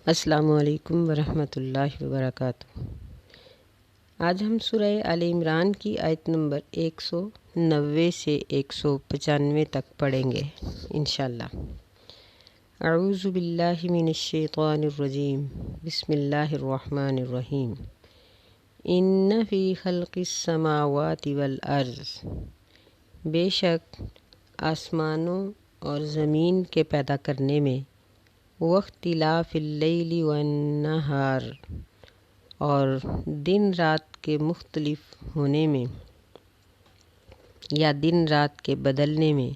السلام علیکم ورحمۃ اللہ وبرکاتہ۔ آج ہم سورہ آل عمران کی آیت نمبر 190 سے 195 تک پڑھیں گے انشاءاللہ۔ اعوذ باللہ من الشیطان الرجیم، بسم اللہ الرحمن الرحیم۔ ان فی خلق السماوات والارض، بے شک آسمانوں اور زمین کے پیدا کرنے میں، واختلاف اللیل والنہار، اور دن رات کے مختلف ہونے میں یا دن رات کے بدلنے میں،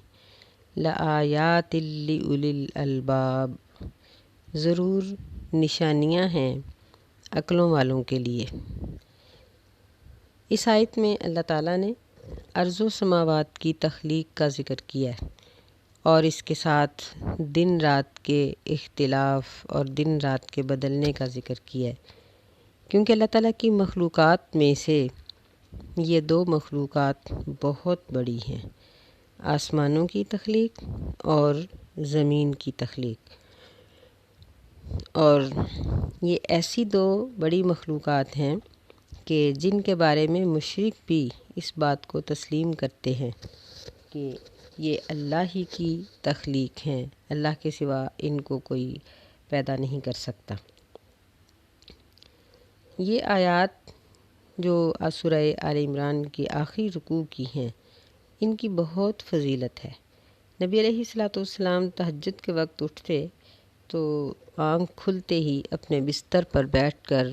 لآیات لأولی الالباب، ضرور نشانیاں ہیں عقلوں والوں کے لیے۔ اس آیت میں اللہ تعالیٰ نے ارض و سماوات کی تخلیق کا ذکر کیا ہے اور اس کے ساتھ دن رات کے اختلاف اور دن رات کے بدلنے کا ذکر کیا ہے، کیونکہ اللہ تعالیٰ کی مخلوقات میں سے یہ دو مخلوقات بہت بڑی ہیں، آسمانوں کی تخلیق اور زمین کی تخلیق۔ اور یہ ایسی دو بڑی مخلوقات ہیں کہ جن کے بارے میں مشرک بھی اس بات کو تسلیم کرتے ہیں کہ یہ اللہ ہی کی تخلیق ہیں، اللہ کے سوا ان کو کوئی پیدا نہیں کر سکتا۔ یہ آیات جو سورہ آل عمران کی آخری رکوع کی ہیں، ان کی بہت فضیلت ہے۔ نبی علیہ الصلوۃ والسلام تہجد کے وقت اٹھتے تو آنکھ کھلتے ہی اپنے بستر پر بیٹھ کر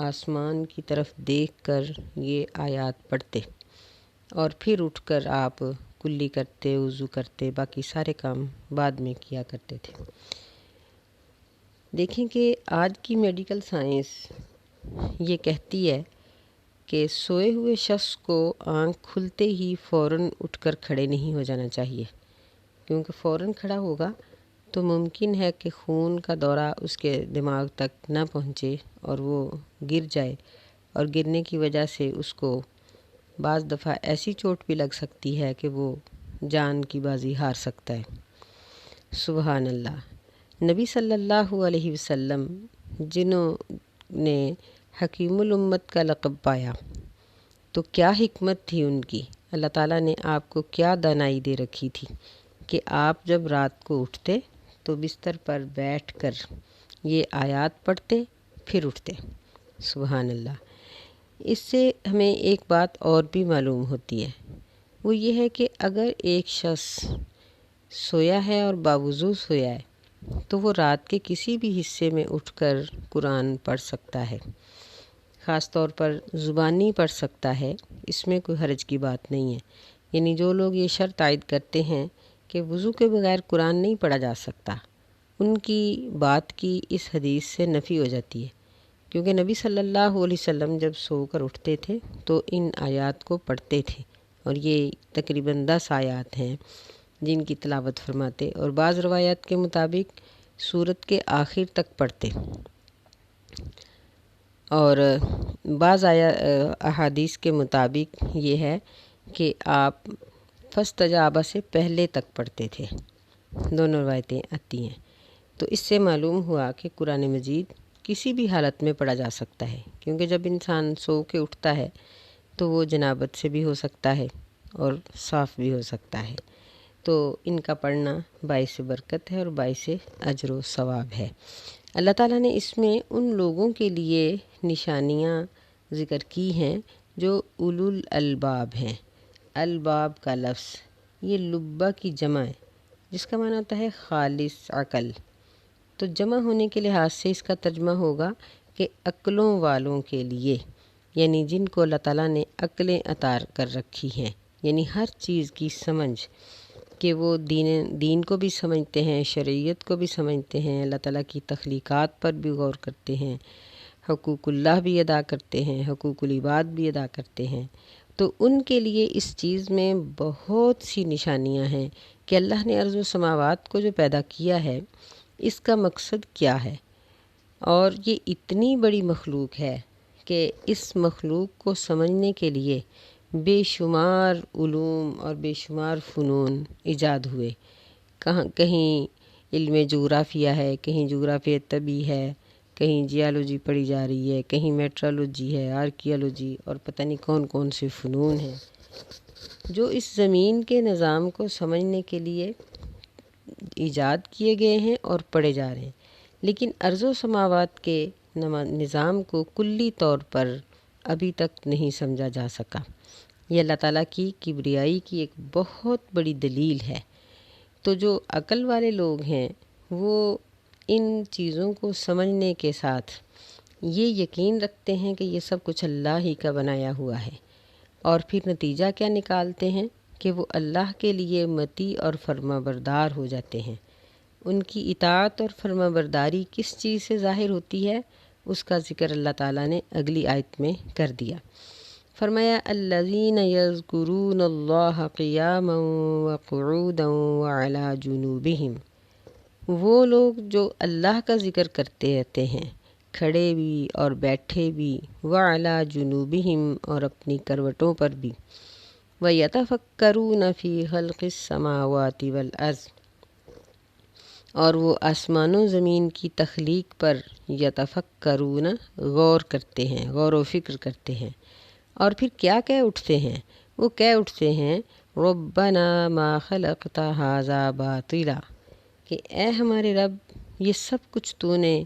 آسمان کی طرف دیکھ کر یہ آیات پڑھتے، اور پھر اٹھ کر آپ کلی کرتے، وضو کرتے، باقی سارے کام بعد میں کیا کرتے تھے۔ دیکھیں کہ آج کی میڈیکل سائنس یہ کہتی ہے کہ سوئے ہوئے شخص کو آنکھ کھلتے ہی فوراً اٹھ کر کھڑے نہیں ہو جانا چاہیے، کیونکہ فوراً کھڑا ہوگا تو ممکن ہے کہ خون کا دورہ اس کے دماغ تک نہ پہنچے اور وہ گر جائے، اور گرنے کی وجہ سے اس کو بعض دفعہ ایسی چوٹ بھی لگ سکتی ہے کہ وہ جان کی بازی ہار سکتا ہے۔ سبحان اللہ۔ نبی صلی اللہ علیہ وسلم جنہوں نے حکیم الامت کا لقب پایا، تو کیا حکمت تھی ان کی، اللہ تعالیٰ نے آپ کو کیا دانائی دے رکھی تھی کہ آپ جب رات کو اٹھتے تو بستر پر بیٹھ کر یہ آیات پڑھتے پھر اٹھتے۔ سبحان اللہ۔ اس سے ہمیں ایک بات اور بھی معلوم ہوتی ہے، وہ یہ ہے کہ اگر ایک شخص سویا ہے اور باوضو سویا ہے تو وہ رات کے کسی بھی حصے میں اٹھ کر قرآن پڑھ سکتا ہے، خاص طور پر زبانی پڑھ سکتا ہے، اس میں کوئی حرج کی بات نہیں ہے۔ یعنی جو لوگ یہ شرط عائد کرتے ہیں کہ وضو کے بغیر قرآن نہیں پڑھا جا سکتا، ان کی بات کی اس حدیث سے نفی ہو جاتی ہے، کیونکہ نبی صلی اللہ علیہ وسلم جب سو کر اٹھتے تھے تو ان آیات کو پڑھتے تھے، اور یہ تقریباً 10 آیات ہیں جن کی تلاوت فرماتے، اور بعض روایات کے مطابق سورت کے آخر تک پڑھتے، اور بعض احادیث کے مطابق یہ ہے کہ آپ فاستجاب سے پہلے تک پڑھتے تھے۔ دونوں روایتیں آتی ہیں، تو اس سے معلوم ہوا کہ قرآن مجید کسی بھی حالت میں پڑھا جا سکتا ہے، کیونکہ جب انسان سو کے اٹھتا ہے تو وہ جنابت سے بھی ہو سکتا ہے اور صاف بھی ہو سکتا ہے، تو ان کا پڑھنا باعث برکت ہے اور باعث اجر و ثواب ہے۔ اللہ تعالیٰ نے اس میں ان لوگوں کے لیے نشانیاں ذکر کی ہیں جو اولو الالباب ہیں۔ الباب کا لفظ یہ لبہ کی جمع ہے، جس کا معنی ہوتا ہے خالص عقل، تو جمع ہونے کے لحاظ سے اس کا ترجمہ ہوگا کہ عقلوں والوں کے لیے، یعنی جن کو اللہ تعالیٰ نے عقلیں عطا کر رکھی ہیں، یعنی ہر چیز کی سمجھ، کہ وہ دین کو بھی سمجھتے ہیں، شریعت کو بھی سمجھتے ہیں، اللہ تعالیٰ کی تخلیقات پر بھی غور کرتے ہیں، حقوق اللہ بھی ادا کرتے ہیں، حقوق العباد بھی ادا کرتے ہیں، تو ان کے لیے اس چیز میں بہت سی نشانیاں ہیں کہ اللہ نے ارض و سماوات کو جو پیدا کیا ہے اس کا مقصد کیا ہے، اور یہ اتنی بڑی مخلوق ہے کہ اس مخلوق کو سمجھنے کے لیے بے شمار علوم اور بے شمار فنون ایجاد ہوئے۔ کہیں علم جغرافیہ ہے، کہیں جغرافیہ طبی ہے، کہیں جیالوجی پڑھی جا رہی ہے، کہیں میٹرالوجی ہے، آرکیالوجی اور پتہ نہیں کون کون سے فنون ہیں جو اس زمین کے نظام کو سمجھنے کے لیے ایجاد کیے گئے ہیں اور پڑھے جا رہے ہیں، لیکن ارض و سماوات کے نظام کو کلی طور پر ابھی تک نہیں سمجھا جا سکا۔ یہ اللہ تعالیٰ کی کبریائی کی ایک بہت بڑی دلیل ہے۔ تو جو عقل والے لوگ ہیں وہ ان چیزوں کو سمجھنے کے ساتھ یہ یقین رکھتے ہیں کہ یہ سب کچھ اللہ ہی کا بنایا ہوا ہے، اور پھر نتیجہ کیا نکالتے ہیں کہ وہ اللہ کے لیے مطیع اور فرما بردار ہو جاتے ہیں۔ ان کی اطاعت اور فرما برداری کس چیز سے ظاہر ہوتی ہے، اس کا ذکر اللہ تعالیٰ نے اگلی آیت میں کر دیا۔ فرمایا الذین یذکرون اللہ قیاما وقعودا وعلی جنوبہم، وہ لوگ جو اللہ کا ذکر کرتے رہتے ہیں کھڑے بھی اور بیٹھے بھی، وعلی جنوبہم اور اپنی کروٹوں پر بھی، وَيَتَفَكَّرُونَ فِي خَلْقِ السَّمَاوَاتِ وَالْأَرْضِ، اور وہ آسمان و زمین کی تخلیق پر یتفکرون غور کرتے ہیں، غور و فکر کرتے ہیں، اور پھر کیا کہہ اٹھتے ہیں؟ وہ کہہ اٹھتے ہیں ربنا ما خلقت ھذا باطلا، کہ اے ہمارے رب یہ سب کچھ تو نے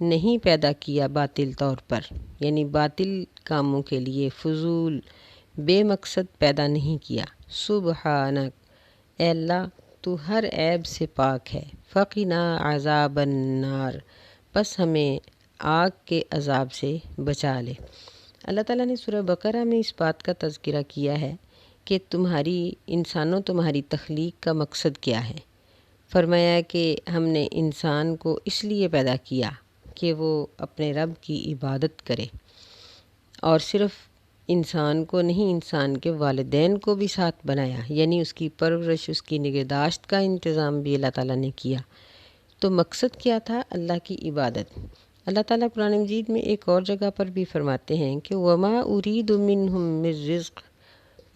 نہیں پیدا کیا باطل طور پر، یعنی باطل کاموں کے لیے فضول بے مقصد پیدا نہیں کیا۔ سبحانک، اے اللہ تو ہر عیب سے پاک ہے، فقنا عذاب النار، بس ہمیں آگ کے عذاب سے بچا لے۔ اللہ تعالیٰ نے سورہ بقرہ میں اس بات کا تذکرہ کیا ہے کہ تمہاری تخلیق کا مقصد کیا ہے۔ فرمایا کہ ہم نے انسان کو اس لیے پیدا کیا کہ وہ اپنے رب کی عبادت کرے، اور صرف انسان کو نہیں، انسان کے والدین کو بھی ساتھ بنایا، یعنی اس کی پرورش، اس کی نگہداشت کا انتظام بھی اللہ تعالیٰ نے کیا۔ تو مقصد کیا تھا؟ اللہ کی عبادت۔ اللہ تعالیٰ قرآن مجید میں ایک اور جگہ پر بھی فرماتے ہیں کہ وَمَا أُرِيدُ مِنْهُم مِّن رِّزْقٍ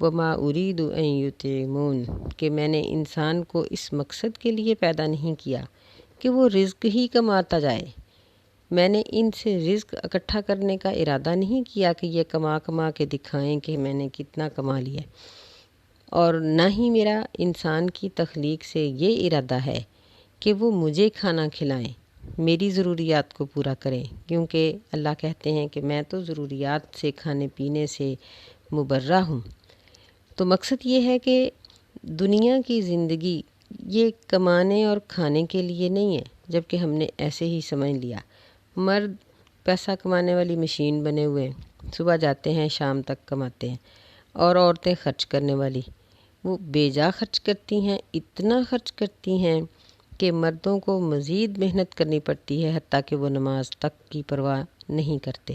وَمَا أُرِيدُ أَن يُطْعِمُونِ، کہ میں نے انسان کو اس مقصد کے لیے پیدا نہیں کیا کہ وہ رزق ہی کماتا جائے، میں نے ان سے رزق اکٹھا کرنے کا ارادہ نہیں کیا کہ یہ کما کما کے دکھائیں کہ میں نے کتنا کما لیا، اور نہ ہی میرا انسان کی تخلیق سے یہ ارادہ ہے کہ وہ مجھے کھانا کھلائیں، میری ضروریات کو پورا کریں، کیونکہ اللہ کہتے ہیں کہ میں تو ضروریات سے، کھانے پینے سے مبرہ ہوں۔ تو مقصد یہ ہے کہ دنیا کی زندگی یہ کمانے اور کھانے کے لیے نہیں ہے، جبکہ ہم نے ایسے ہی سمجھ لیا۔ مرد پیسہ کمانے والی مشین بنے ہوئے ہیں، صبح جاتے ہیں شام تک کماتے ہیں، اور عورتیں خرچ کرنے والی، وہ بے جا خرچ کرتی ہیں، اتنا خرچ کرتی ہیں کہ مردوں کو مزید محنت کرنی پڑتی ہے، حتیٰ کہ وہ نماز تک کی پرواہ نہیں کرتے۔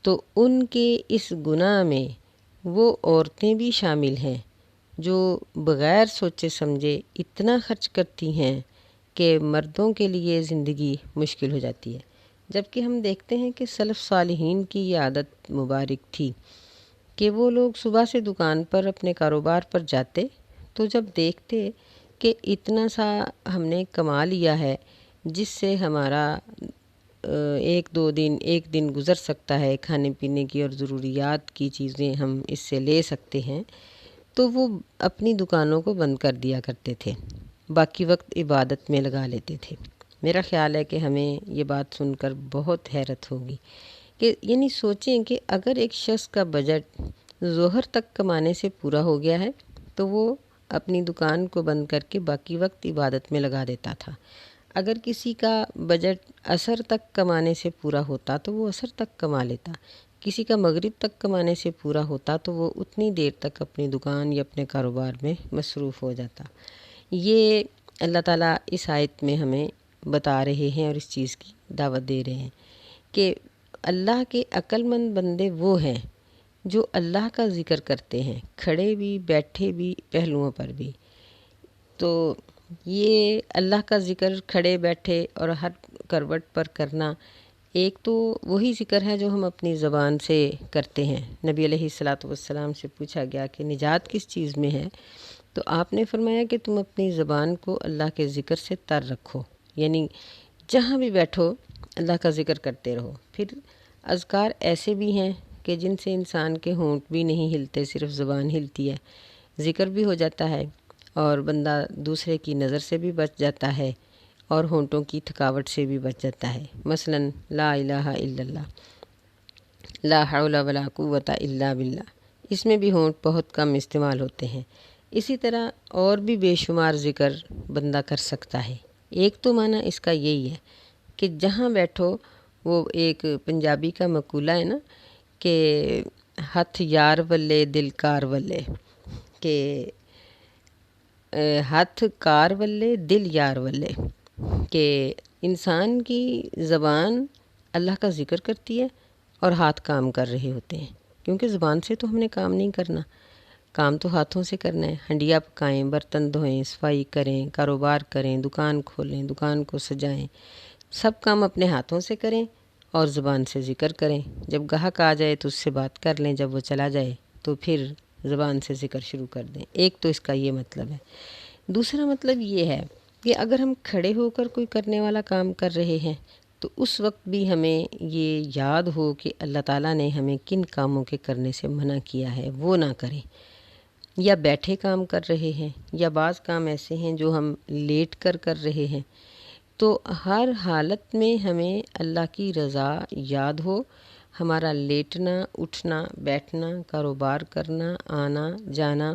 تو ان کے اس گناہ میں وہ عورتیں بھی شامل ہیں جو بغیر سوچے سمجھے اتنا خرچ کرتی ہیں کہ مردوں کے لیے زندگی مشکل ہو جاتی ہے۔ جبکہ ہم دیکھتے ہیں کہ سلف صالحین کی یہ عادت مبارک تھی کہ وہ لوگ صبح سے دکان پر اپنے کاروبار پر جاتے، تو جب دیکھتے کہ اتنا سا ہم نے کما لیا ہے جس سے ہمارا ایک دن گزر سکتا ہے، کھانے پینے کی اور ضروریات کی چیزیں ہم اس سے لے سکتے ہیں، تو وہ اپنی دکانوں کو بند کر دیا کرتے تھے، باقی وقت عبادت میں لگا لیتے تھے۔ میرا خیال ہے کہ ہمیں یہ بات سن کر بہت حیرت ہوگی کہ یعنی سوچیں کہ اگر ایک شخص کا بجٹ ظہر تک کمانے سے پورا ہو گیا ہے تو وہ اپنی دکان کو بند کر کے باقی وقت عبادت میں لگا دیتا تھا۔ اگر کسی کا بجٹ عصر تک کمانے سے پورا ہوتا تو وہ عصر تک کما لیتا، کسی کا مغرب تک کمانے سے پورا ہوتا تو وہ اتنی دیر تک اپنی دکان یا اپنے کاروبار میں مصروف ہو جاتا۔ یہ اللہ تعالیٰ اس آیت میں ہمیں بتا رہے ہیں اور اس چیز کی دعوت دے رہے ہیں کہ اللہ کے عقل مند بندے وہ ہیں جو اللہ کا ذکر کرتے ہیں، کھڑے بھی، بیٹھے بھی، پہلوؤں پر بھی۔ تو یہ اللہ کا ذکر کھڑے بیٹھے اور ہر کروٹ پر کرنا ایک تو وہی ذکر ہے جو ہم اپنی زبان سے کرتے ہیں۔ نبی علیہ الصلاۃ والسلام سے پوچھا گیا کہ نجات کس چیز میں ہے، تو آپ نے فرمایا کہ تم اپنی زبان کو اللہ کے ذکر سے تر رکھو، یعنی جہاں بھی بیٹھو اللہ کا ذکر کرتے رہو۔ پھر اذکار ایسے بھی ہیں کہ جن سے انسان کے ہونٹ بھی نہیں ہلتے، صرف زبان ہلتی ہے، ذکر بھی ہو جاتا ہے اور بندہ دوسرے کی نظر سے بھی بچ جاتا ہے اور ہونٹوں کی تھکاوٹ سے بھی بچ جاتا ہے۔ مثلا لا الہ الا اللہ، لا حول ولا قوت الا باللہ، اس میں بھی ہونٹ بہت کم استعمال ہوتے ہیں۔ اسی طرح اور بھی بے شمار ذکر بندہ کر سکتا ہے۔ ایک تو معنی اس کا یہی ہے کہ جہاں بیٹھو، وہ ایک پنجابی کا مقولہ ہے نا کہ ہتھ یار ولے دل کار ولے، کہ ہاتھ کار ولے دل یار ولے، کہ انسان کی زبان اللہ کا ذکر کرتی ہے اور ہاتھ کام کر رہے ہوتے ہیں، کیونکہ زبان سے تو ہم نے کام نہیں کرنا، کام تو ہاتھوں سے کرنا ہے۔ ہنڈیا پکائیں، برتن دھوئیں، صفائی کریں، کاروبار کریں، دکان کھولیں، دکان کو سجائیں، سب کام اپنے ہاتھوں سے کریں اور زبان سے ذکر کریں۔ جب گاہک آ جائے تو اس سے بات کر لیں، جب وہ چلا جائے تو پھر زبان سے ذکر شروع کر دیں۔ ایک تو اس کا یہ مطلب ہے۔ دوسرا مطلب یہ ہے کہ اگر ہم کھڑے ہو کر کوئی کرنے والا کام کر رہے ہیں تو اس وقت بھی ہمیں یہ یاد ہو کہ اللہ تعالیٰ نے ہمیں کن کاموں کے کرنے سے منع کیا ہے، وہ نہ کریں۔ یا بیٹھے کام کر رہے ہیں، یا بعض کام ایسے ہیں جو ہم لیٹ کر رہے ہیں، تو ہر حالت میں ہمیں اللہ کی رضا یاد ہو۔ ہمارا لیٹنا، اٹھنا، بیٹھنا، کاروبار کرنا، آنا جانا،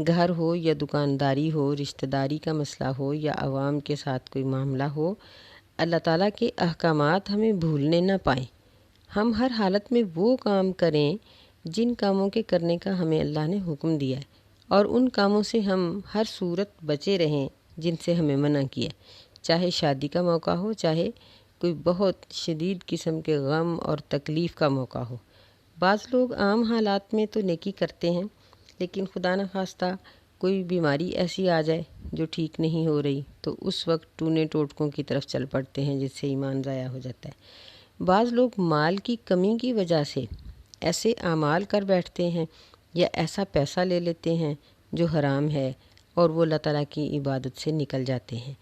گھر ہو یا دکانداری ہو، رشتہ داری کا مسئلہ ہو یا عوام کے ساتھ کوئی معاملہ ہو، اللہ تعالیٰ کے احکامات ہمیں بھولنے نہ پائیں۔ ہم ہر حالت میں وہ کام کریں جن کاموں کے کرنے کا ہمیں اللہ نے حکم دیا ہے، اور ان کاموں سے ہم ہر صورت بچے رہیں جن سے ہمیں منع کیا ہے، چاہے شادی کا موقع ہو، چاہے کوئی بہت شدید قسم کے غم اور تکلیف کا موقع ہو۔ بعض لوگ عام حالات میں تو نیکی کرتے ہیں، لیکن خدا نخواستہ کوئی بیماری ایسی آ جائے جو ٹھیک نہیں ہو رہی تو اس وقت ٹونے ٹوٹکوں کی طرف چل پڑتے ہیں، جس سے ایمان ضائع ہو جاتا ہے۔ بعض لوگ مال کی کمی کی وجہ سے ایسے اعمال کر بیٹھتے ہیں یا ایسا پیسہ لے لیتے ہیں جو حرام ہے، اور وہ اللہ تعالیٰ کی عبادت سے نکل جاتے ہیں۔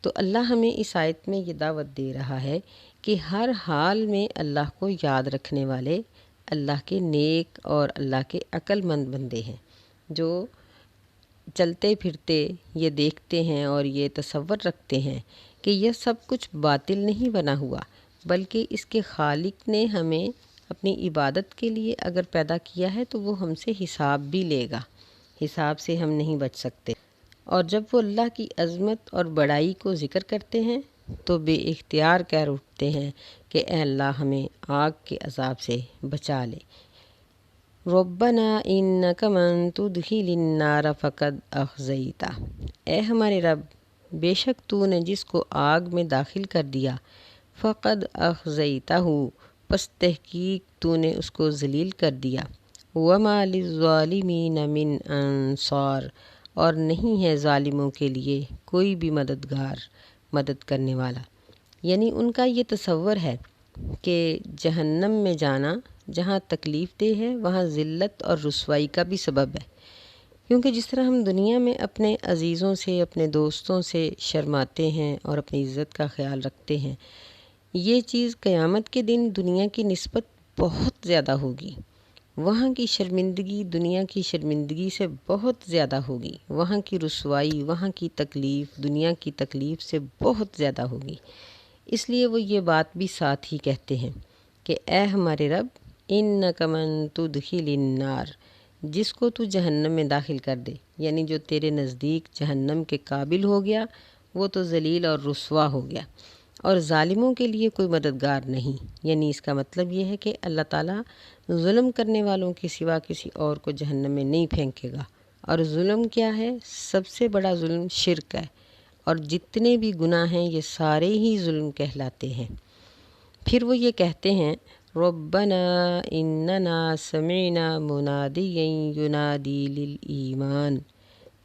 تو اللہ ہمیں اس آیت میں یہ دعوت دے رہا ہے کہ ہر حال میں اللہ کو یاد رکھنے والے اللہ کے نیک اور اللہ کے عقل مند بندے ہیں، جو چلتے پھرتے یہ دیکھتے ہیں اور یہ تصور رکھتے ہیں کہ یہ سب کچھ باطل نہیں بنا ہوا، بلکہ اس کے خالق نے ہمیں اپنی عبادت کے لیے اگر پیدا کیا ہے تو وہ ہم سے حساب بھی لے گا، حساب سے ہم نہیں بچ سکتے۔ اور جب وہ اللہ کی عظمت اور بڑائی کو ذکر کرتے ہیں تو بے اختیار کہہ اٹھتے ہیں کہ اے اللہ ہمیں آگ کے عذاب سے بچا لے۔ ربنا انک من تدخل النار فقد اخزیتہ، اے ہمارے رب، بے شک تو نے جس کو آگ میں داخل کر دیا، فقد اخزیتہ، پس تحقیق تو نے اس کو ذلیل کر دیا۔ وما للظالمین من انصار، اور نہیں ہے ظالموں کے لیے کوئی بھی مددگار، مدد کرنے والا۔ یعنی ان کا یہ تصور ہے کہ جہنم میں جانا جہاں تکلیف دہ ہے وہاں ذلت اور رسوائی کا بھی سبب ہے، کیونکہ جس طرح ہم دنیا میں اپنے عزیزوں سے، اپنے دوستوں سے شرماتے ہیں اور اپنی عزت کا خیال رکھتے ہیں، یہ چیز قیامت کے دن دنیا کی نسبت بہت زیادہ ہوگی۔ وہاں کی شرمندگی دنیا کی شرمندگی سے بہت زیادہ ہوگی، وہاں کی رسوائی، وہاں کی تکلیف دنیا کی تکلیف سے بہت زیادہ ہوگی۔ اس لیے وہ یہ بات بھی ساتھ ہی کہتے ہیں کہ اے ہمارے رب، انک من تدخل النار، جس کو تو جہنم میں داخل کر دے، یعنی جو تیرے نزدیک جہنم کے قابل ہو گیا وہ تو ذلیل اور رسوا ہو گیا، اور ظالموں کے لیے کوئی مددگار نہیں۔ یعنی اس کا مطلب یہ ہے کہ اللہ تعالیٰ ظلم کرنے والوں کے سوا کسی اور کو جہنم میں نہیں پھینکے گا۔ اور ظلم کیا ہے؟ سب سے بڑا ظلم شرک ہے، اور جتنے بھی گناہ ہیں یہ سارے ہی ظلم کہلاتے ہیں۔ پھر وہ یہ کہتے ہیں ربنا اننا سمعنا منادیا ینادی للایمان،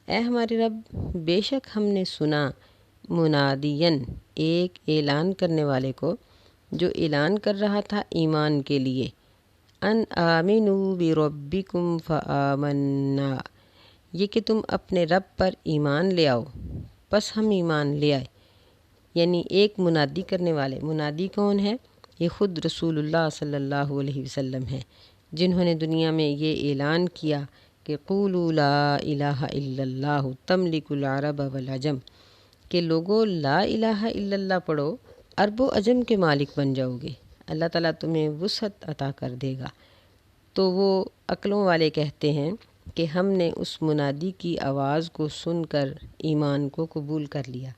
اے ہمارے رب، بے شک ہم نے سنا منادین، ایک اعلان کرنے والے کو جو اعلان کر رہا تھا ایمان کے لیے، ان آمنوا بربکم فآمنا، یہ کہ تم اپنے رب پر ایمان لے آؤ، پس ہم ایمان لے آئے۔ یعنی ایک منادی کرنے والے، منادی کون ہے؟ یہ خود رسول اللہ صلی اللہ علیہ وسلم ہیں، جنہوں نے دنیا میں یہ اعلان کیا کہ قولوا لا الہ الا اللہ تملک العرب والعجم، کہ لوگوں لا الہ الا اللہ پڑھو، عرب و عجم کے مالک بن جاؤ گے، اللہ تعالیٰ تمہیں وسعت عطا کر دے گا۔ تو وہ عقلوں والے کہتے ہیں کہ ہم نے اس منادی کی آواز کو سن کر ایمان کو قبول کر لیا،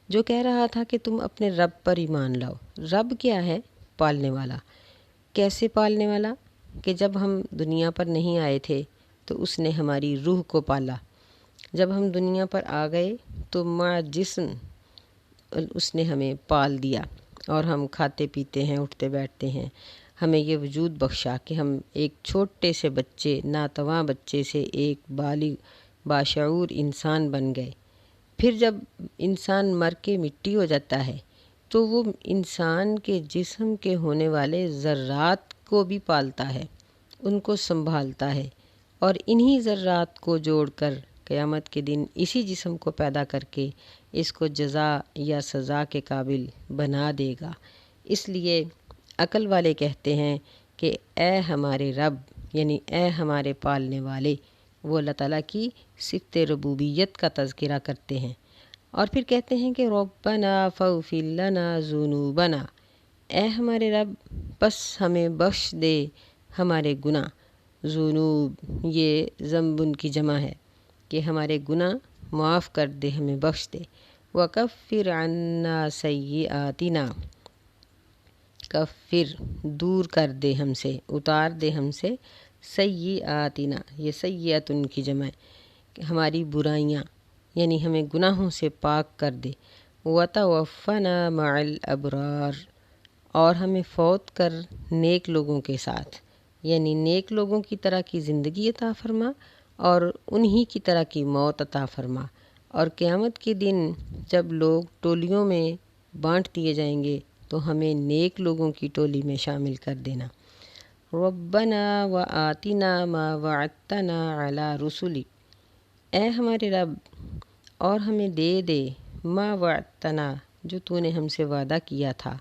جو کہہ رہا تھا کہ تم اپنے رب پر ایمان لاؤ۔ رب کیا ہے؟ پالنے والا۔ کیسے پالنے والا؟ کہ جب ہم دنیا پر نہیں آئے تھے تو اس نے ہماری روح کو پالا، جب ہم دنیا پر آ گئے تو مع جسم اس نے ہمیں پال دیا، اور ہم کھاتے پیتے ہیں، اٹھتے بیٹھتے ہیں، ہمیں یہ وجود بخشا کہ ہم ایک چھوٹے سے بچے، ناتواں بچے سے ایک بالغ باشعور انسان بن گئے۔ پھر جب انسان مر کے مٹی ہو جاتا ہے تو وہ انسان کے جسم کے ہونے والے ذرات کو بھی پالتا ہے، ان کو سنبھالتا ہے، اور انہی ذرات کو جوڑ کر قیامت کے دن اسی جسم کو پیدا کر کے اس کو جزا یا سزا کے قابل بنا دے گا۔ اس لیے عقل والے کہتے ہیں کہ اے ہمارے رب، یعنی اے ہمارے پالنے والے، وہ اللہ تعالیٰ کی صفت ربوبیت کا تذکرہ کرتے ہیں، اور پھر کہتے ہیں کہ ربنا فاغفر لنا ذنوبنا، اے ہمارے رب بس ہمیں بخش دے ہمارے گناہ۔ ذنوب یہ ذنب کی جمع ہے کہ ہمارے گناہ معاف کر دے، ہمیں بخش دے۔ وکفر عنا سیئاتنا، کفر دور کر دے ہم سے، اتار دے ہم سے، سیئاتنا یہ سیئتن کی جمع ہے کہ ہماری برائیاں، یعنی ہمیں گناہوں سے پاک کر دے۔ وتوفنا مع الابرار، اور ہمیں فوت کر نیک لوگوں کے ساتھ، یعنی نیک لوگوں کی طرح کی زندگی عطا فرما اور انہی کی طرح کی موت عطا فرما، اور قیامت کے دن جب لوگ ٹولیوں میں بانٹ دیے جائیں گے تو ہمیں نیک لوگوں کی ٹولی میں شامل کر دینا۔ ربنا وآتنا ما وعدتنا علی رسلک، اے ہمارے رب اور ہمیں دے دے ما وعدتنا جو تو نے ہم سے وعدہ کیا تھا،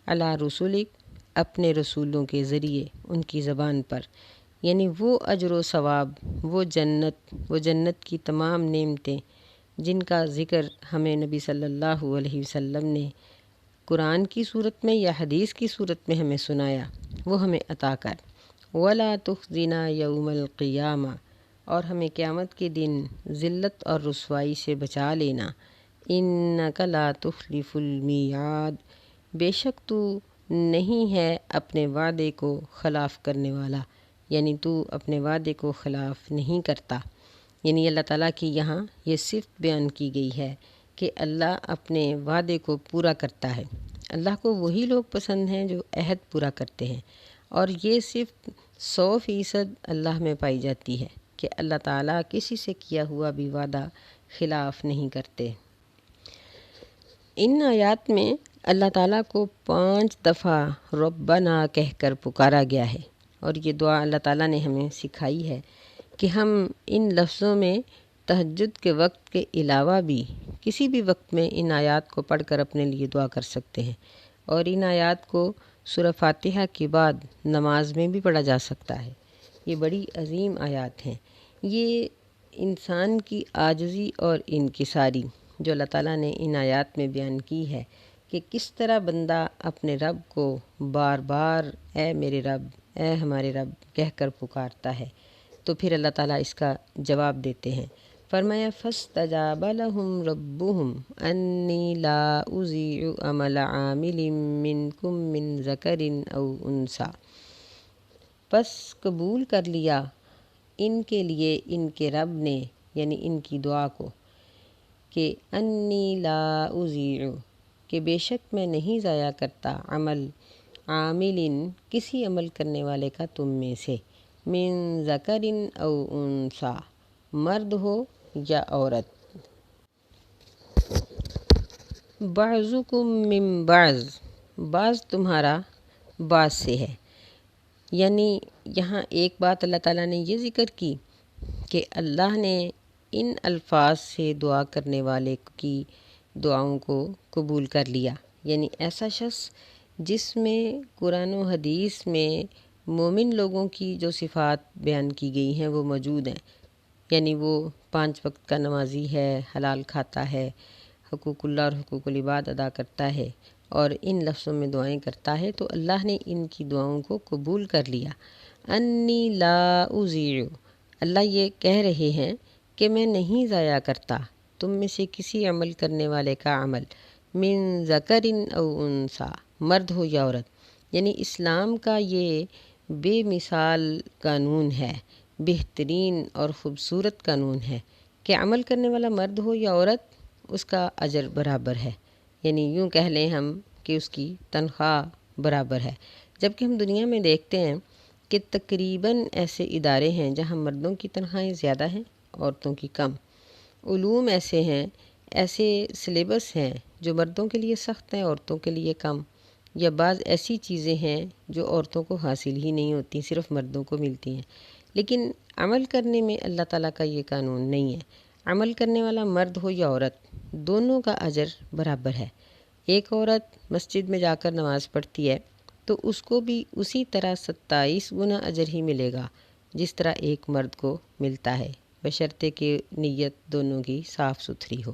علی رسلک اپنے رسولوں کے ذریعے، ان کی زبان پر، یعنی وہ اجر و ثواب، وہ جنت کی تمام نعمتیں جن کا ذکر ہمیں نبی صلی اللہ علیہ وسلم نے قرآن کی صورت میں یا حدیث کی صورت میں ہمیں سنایا، وہ ہمیں عطا کر۔ ولا تخزنا یوم القیامہ، اور ہمیں قیامت کے دن ذلت اور رسوائی سے بچا لینا۔ انک لا تخلف المیعاد، بے شک تو نہیں ہے اپنے وعدے کو خلاف کرنے والا، یعنی تو اپنے وعدے کو خلاف نہیں کرتا۔ یعنی اللہ تعالیٰ کی یہاں یہ صفت بیان کی گئی ہے کہ اللہ اپنے وعدے کو پورا کرتا ہے۔ اللہ کو وہی لوگ پسند ہیں جو عہد پورا کرتے ہیں، اور یہ صفت 100% اللہ میں پائی جاتی ہے کہ اللہ تعالیٰ کسی سے کیا ہوا بھی وعدہ خلاف نہیں کرتے۔ ان آیات میں اللہ تعالیٰ کو 5 دفعہ ربنا کہہ کر پکارا گیا ہے، اور یہ دعا اللہ تعالیٰ نے ہمیں سکھائی ہے کہ ہم ان لفظوں میں تہجد کے وقت کے علاوہ بھی کسی بھی وقت میں ان آیات کو پڑھ کر اپنے لیے دعا کر سکتے ہیں، اور ان آیات کو سورہ فاتحہ کے بعد نماز میں بھی پڑھا جا سکتا ہے۔ یہ بڑی عظیم آیات ہیں، یہ انسان کی عاجزی اور انکساری جو اللہ تعالیٰ نے ان آیات میں بیان کی ہے کہ کس طرح بندہ اپنے رب کو بار بار اے میرے رب، اے ہمارے رب کہہ کر پکارتا ہے، تو پھر اللہ تعالیٰ اس کا جواب دیتے ہیں۔ فرمایا فاستجاب لهم ربهم انی لا اضیع عمل عامل منکم من ذکر او انثی، پس قبول کر لیا ان کے لیے ان کے رب نے، یعنی ان کی دعا کو، کہ انی لا اضیع، کہ بے شک میں نہیں ضائع کرتا، عمل عامل کسی عمل کرنے والے کا تم میں سے، من ذکر او انثی مرد ہو یا عورت، بعضکم من بعض بعض تمہارا بعض سے ہے۔ یعنی یہاں ایک بات اللہ تعالیٰ نے یہ ذکر کی کہ اللہ نے ان الفاظ سے دعا کرنے والے کی دعاؤں کو قبول کر لیا، یعنی ایسا شخص جس میں قرآن و حدیث میں مومن لوگوں کی جو صفات بیان کی گئی ہیں وہ موجود ہیں، یعنی وہ 5 وقت کا نمازی ہے، حلال کھاتا ہے، حقوق اللہ اور حقوق العباد ادا کرتا ہے اور ان لفظوں میں دعائیں کرتا ہے، تو اللہ نے ان کی دعاؤں کو قبول کر لیا۔ انی لا اضیع، اللہ یہ کہہ رہے ہیں کہ میں نہیں ضائع کرتا تم میں سے کسی عمل کرنے والے کا عمل، من ذکر او انثی، مرد ہو یا عورت، یعنی اسلام کا یہ بے مثال قانون ہے، بہترین اور خوبصورت قانون ہے کہ عمل کرنے والا مرد ہو یا عورت اس کا اجر برابر ہے، یعنی یوں کہہ لیں ہم کہ اس کی تنخواہ برابر ہے۔ جبکہ ہم دنیا میں دیکھتے ہیں کہ تقریباً ایسے ادارے ہیں جہاں مردوں کی تنخواہیں زیادہ ہیں، عورتوں کی کم، علوم ایسے ہیں، ایسے سلیبس ہیں جو مردوں کے لیے سخت ہیں، عورتوں کے لیے کم، یا بعض ایسی چیزیں ہیں جو عورتوں کو حاصل ہی نہیں ہوتی، صرف مردوں کو ملتی ہیں۔ لیکن عمل کرنے میں اللہ تعالیٰ کا یہ قانون نہیں ہے، عمل کرنے والا مرد ہو یا عورت دونوں کا اجر برابر ہے۔ ایک عورت مسجد میں جا کر نماز پڑھتی ہے تو اس کو بھی اسی طرح 27 گنا اجر ہی ملے گا جس طرح ایک مرد کو ملتا ہے، بشرطے کہ نیت دونوں کی صاف ستھری ہو۔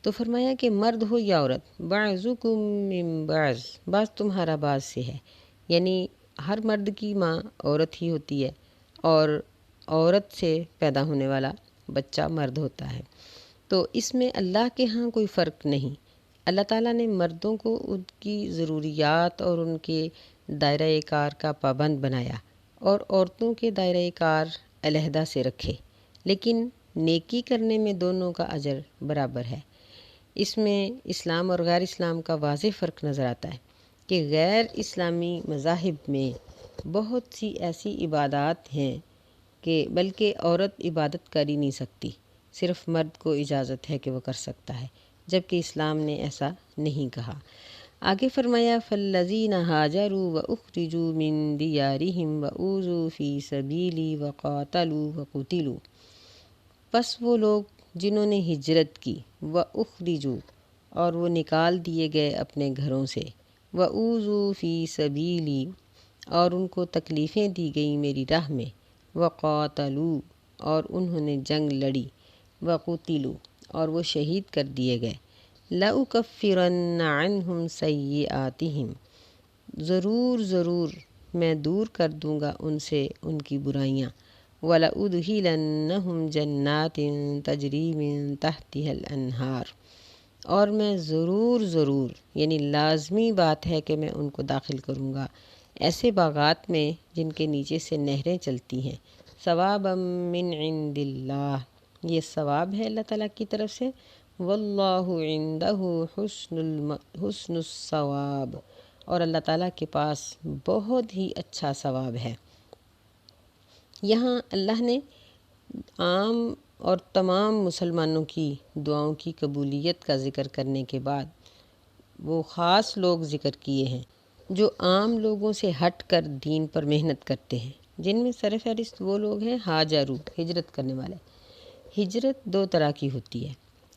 تو فرمایا کہ مرد ہو یا عورت، بعضکم من بعض، بعض تمہارا بعض سے ہے، یعنی ہر مرد کی ماں عورت ہی ہوتی ہے اور عورت سے پیدا ہونے والا بچہ مرد ہوتا ہے، تو اس میں اللہ کے ہاں کوئی فرق نہیں۔ اللہ تعالیٰ نے مردوں کو ان کی ضروریات اور ان کے دائرۂ کار کا پابند بنایا اور عورتوں کے دائرۂ کار علیحدہ سے رکھے، لیکن نیکی کرنے میں دونوں کا اجر برابر ہے۔ اس میں اسلام اور غیر اسلام کا واضح فرق نظر آتا ہے کہ غیر اسلامی مذاہب میں بہت سی ایسی عبادات ہیں کہ بلکہ عورت عبادت کر ہی نہیں سکتی، صرف مرد کو اجازت ہے کہ وہ کر سکتا ہے، جبکہ اسلام نے ایسا نہیں کہا۔ آگے فرمایا فالذین ہاجروا واخرجوا من دیارہم واوذوا فی سبیلی وقاتلوا وقتلوا، پس وہ لوگ جنہوں نے ہجرت کی، واخرجوا، اور وہ نکال دیے گئے اپنے گھروں سے، واوذوا فی سبیلی، اور ان کو تکلیفیں دی گئیں میری راہ میں، وقاتلوا، اور انہوں نے جنگ لڑی، وقتلوا، اور وہ شہید کر دیے گئے، لَأُكَفِّرَنَّ عَنْهُمْ سَيِّئَاتِهِمْ، ضرور میں دور کر دوں گا ان سے ان کی برائیاں، وَلَأُدْخِلَنَّهُمْ جَنَّاتٍ تَجْرِي مِن تَحْتِهَا الْأَنْهَارُ، اور میں ضرور یعنی لازمی بات ہے کہ میں ان کو داخل کروں گا ایسے باغات میں جن کے نیچے سے نہریں چلتی ہیں، ثوابا من عند اللہ، یہ ثواب ہے اللہ تعالیٰ کی طرف سے، واللہ عندہ حسن الثواب، اور اللہ تعالیٰ کے پاس بہت ہی اچھا ثواب ہے۔ یہاں اللہ نے عام اور تمام مسلمانوں کی دعاؤں کی قبولیت کا ذکر کرنے کے بعد وہ خاص لوگ ذکر کیے ہیں جو عام لوگوں سے ہٹ کر دین پر محنت کرتے ہیں، جن میں سر فہرست وہ لوگ ہیں ہاجرو، ہجرت کرنے والے۔ ہجرت 2 طرح کی ہوتی ہے،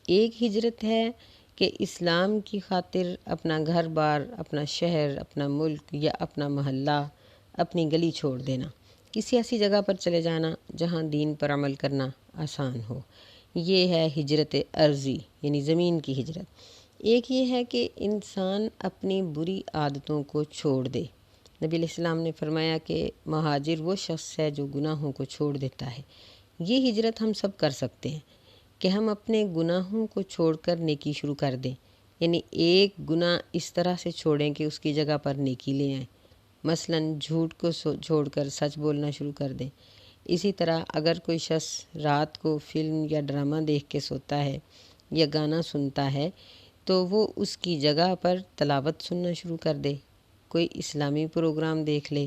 ایک ہجرت ہے کہ اسلام کی خاطر اپنا گھر بار، اپنا شہر، اپنا ملک یا اپنا محلہ، اپنی گلی چھوڑ دینا، کسی ایسی جگہ پر چلے جانا جہاں دین پر عمل کرنا آسان ہو، یہ ہے ہجرت عرضی، یعنی زمین کی ہجرت۔ ایک یہ ہے کہ انسان اپنی بری عادتوں کو چھوڑ دے، نبی علیہ السلام نے فرمایا کہ مہاجر وہ شخص ہے جو گناہوں کو چھوڑ دیتا ہے۔ یہ ہجرت ہم سب کر سکتے ہیں کہ ہم اپنے گناہوں کو چھوڑ کر نیکی شروع کر دیں، یعنی ایک گناہ اس طرح سے چھوڑیں کہ اس کی جگہ پر نیکی لے آئیں، مثلا جھوٹ کو چھوڑ کر سچ بولنا شروع کر دیں۔ اسی طرح اگر کوئی شخص رات کو فلم یا ڈرامہ دیکھ کے سوتا ہے یا گانا سنتا ہے تو وہ اس کی جگہ پر تلاوت سننا شروع کر دے، کوئی اسلامی پروگرام دیکھ لے،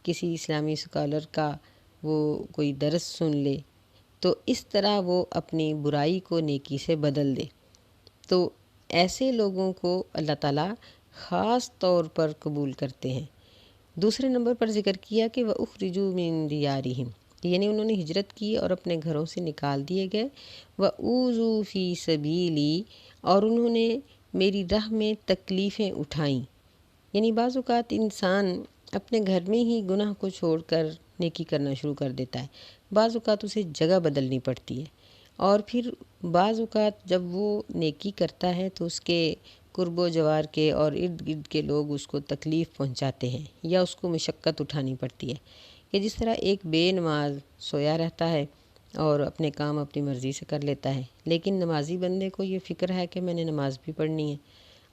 کسی اسلامی اسکالر کا وہ کوئی درس سن لے، تو اس طرح وہ اپنی برائی کو نیکی سے بدل دے، تو ایسے لوگوں کو اللہ تعالیٰ خاص طور پر قبول کرتے ہیں۔ دوسرے نمبر پر ذکر کیا کہ وَأُخْرِجُوا مِن دِيَارِهِمْ، یعنی انہوں نے ہجرت کی اور اپنے گھروں سے نکال دیے گئے، وَأُوذُوا فِي سَبِيلِي، اور انہوں نے میری راہ میں تکلیفیں اٹھائیں۔ یعنی بعض اوقات انسان اپنے گھر میں ہی گناہ کو چھوڑ کر نیکی کرنا شروع کر دیتا ہے، بعض اوقات اسے جگہ بدلنی پڑتی ہے، اور پھر بعض اوقات جب وہ نیکی کرتا ہے تو اس کے قرب و جوار کے اور ارد گرد کے لوگ اس کو تکلیف پہنچاتے ہیں یا اس کو مشقت اٹھانی پڑتی ہے، کہ جس طرح ایک بے نماز سویا رہتا ہے اور اپنے کام اپنی مرضی سے کر لیتا ہے، لیکن نمازی بندے کو یہ فکر ہے کہ میں نے نماز بھی پڑھنی ہے،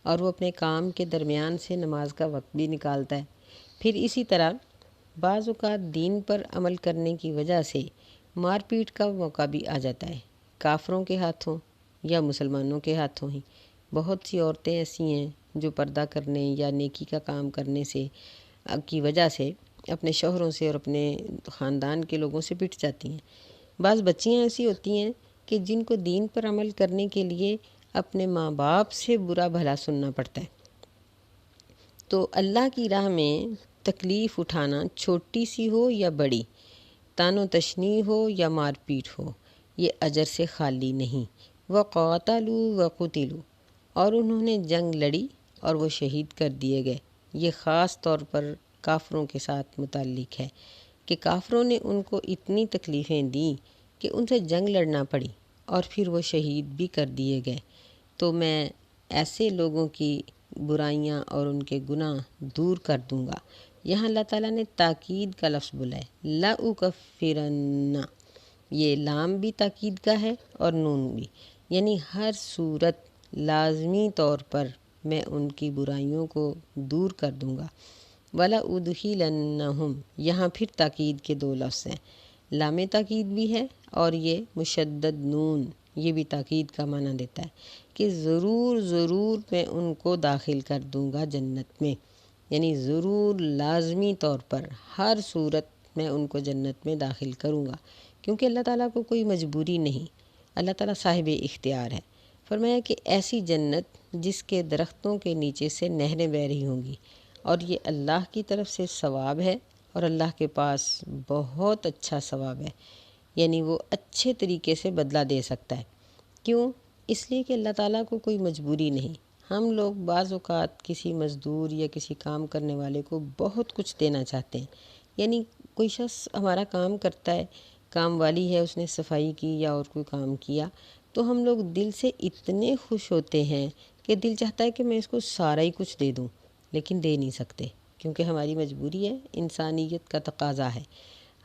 اور وہ اپنے کام کے درمیان سے نماز کا وقت بھی نکالتا ہے۔ پھر اسی طرح بعض اوقات دین پر عمل کرنے کی وجہ سے مار پیٹ کا موقع بھی آ جاتا ہے، کافروں کے ہاتھوں یا مسلمانوں کے ہاتھوں ہی۔ بہت سی عورتیں ایسی ہیں جو پردہ کرنے یا نیکی کا کام کرنے سے کی وجہ سے اپنے شوہروں سے اور اپنے خاندان کے لوگوں سے پٹ جاتی ہیں۔ بعض بچیاں ایسی ہوتی ہیں کہ جن کو دین پر عمل کرنے کے لیے اپنے ماں باپ سے برا بھلا سننا پڑتا ہے۔ تو اللہ کی راہ میں تکلیف اٹھانا، چھوٹی سی ہو یا بڑی، تان و تشنیع ہو یا مار پیٹ ہو، یہ اجر سے خالی نہیں۔ وَقَاتَلُوا وَقُتِلُوا، اور انہوں نے جنگ لڑی اور وہ شہید کر دیے گئے۔ یہ خاص طور پر کافروں کے ساتھ متعلق ہے کہ کافروں نے ان کو اتنی تکلیفیں دیں کہ ان سے جنگ لڑنا پڑی اور پھر وہ شہید بھی کر دیے گئے۔ تو میں ایسے لوگوں کی برائیاں اور ان کے گناہ دور کر دوں گا۔ یہاں اللہ تعالیٰ نے تاکید کا لفظ بولا ہے، لَأُكَفِّرَنَّ، یہ لام بھی تاکید کا ہے اور نون بھی، یعنی ہر صورت لازمی طور پر میں ان کی برائیوں کو دور کر دوں گا۔ وَلَأُدْخِلَنَّهُمْ، یہاں پھر تاکید کے دو لفظ ہیں، لام تاکید بھی ہے اور یہ مشدد نون، یہ بھی تاکید کا معنی دیتا ہے کہ ضرور ضرور میں ان کو داخل کر دوں گا جنت میں، یعنی ضرور لازمی طور پر ہر صورت میں ان کو جنت میں داخل کروں گا، کیونکہ اللہ تعالیٰ کو کوئی مجبوری نہیں، اللہ تعالیٰ صاحب اختیار ہے۔ فرمایا کہ ایسی جنت جس کے درختوں کے نیچے سے نہریں بہہ رہی ہوں گی، اور یہ اللہ کی طرف سے ثواب ہے اور اللہ کے پاس بہت اچھا ثواب ہے، یعنی وہ اچھے طریقے سے بدلہ دے سکتا ہے۔ کیوں؟ اس لیے کہ اللہ تعالیٰ کو کوئی مجبوری نہیں۔ ہم لوگ بعض اوقات کسی مزدور یا کسی کام کرنے والے کو بہت کچھ دینا چاہتے ہیں، یعنی کوئی شخص ہمارا کام کرتا ہے، کام والی ہے، اس نے صفائی کی یا اور کوئی کام کیا، تو ہم لوگ دل سے اتنے خوش ہوتے ہیں کہ دل چاہتا ہے کہ میں اس کو سارا ہی کچھ دے دوں، لیکن دے نہیں سکتے کیونکہ ہماری مجبوری ہے، انسانیت کا تقاضا ہے۔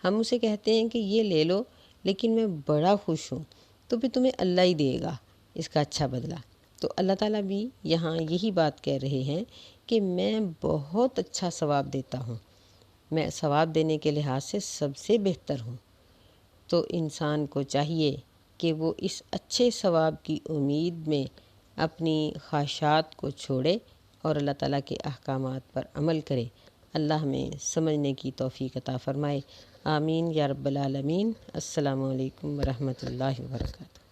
ہم اسے کہتے ہیں کہ یہ لے لو، لیکن میں بڑا خوش ہوں، تو پھر تمہیں اللہ ہی دے گا اس کا اچھا بدلہ۔ تو اللہ تعالیٰ بھی یہاں یہی بات کہہ رہے ہیں کہ میں بہت اچھا ثواب دیتا ہوں، میں ثواب دینے کے لحاظ سے سب سے بہتر ہوں۔ تو انسان کو چاہیے کہ وہ اس اچھے ثواب کی امید میں اپنی خواہشات کو چھوڑے اور اللہ تعالیٰ کے احکامات پر عمل کرے۔ اللہ ہمیں سمجھنے کی توفیق عطا فرمائے، آمین یا رب العالمین۔ السلام علیکم ورحمۃ اللہ وبرکاتہ۔